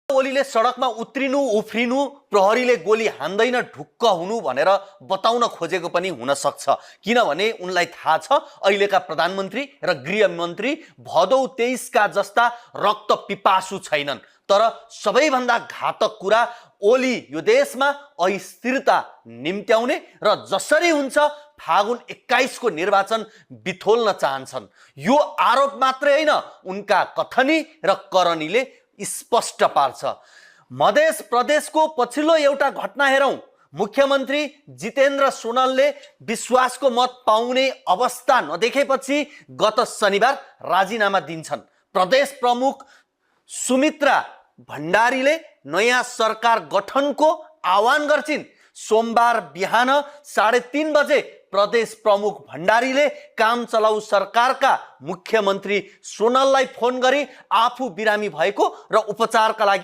ओलीले सडकमा उत्रिनु उफ्रिनु प्रहरीले गोली हान्दैन ढुक्क हुनु भनेर बताउन खोजेको पनि हुन सक्छ, किनभने उनलाई थाहा छ अहिलेका प्रधानमन्त्री र गृहमन्त्री भदौ 23 का जस्ता रक्त पिपासु छैनन्। तर सबैभन्दा घातक कुरा ओली यो देशमा अस्थिरता निम्त्याउने र जसरी हुन्छ फागुन 21 को निर्वाचन बिथोल्न चाहन्छन्। यो आरोप मात्रै होइन, उनका कथनी र करनीले स्पष्ट पार्छ। मध्य प्रदेशको पछिल्लो एउटा घटना हेरौं। मुख्यमन्त्री जितेन्द्र सोनालले विश्वासको मत पाउने अवस्था नदेखेपछि गत शनिबार राजीनामा दिन्छन्। प्रदेश प्रमुख सुमित्रा भण्डारीले नयाँ सरकार गठनको आह्वान गर्छिन्। सोमबार बिहान 3:30 बजे प्रदेश प्रमुख भण्डारीले काम चलाउ सरकारका मुख्यमन्त्री सोनाललाई फोन गरी आफू बिरामी भएको र उपचारका लागि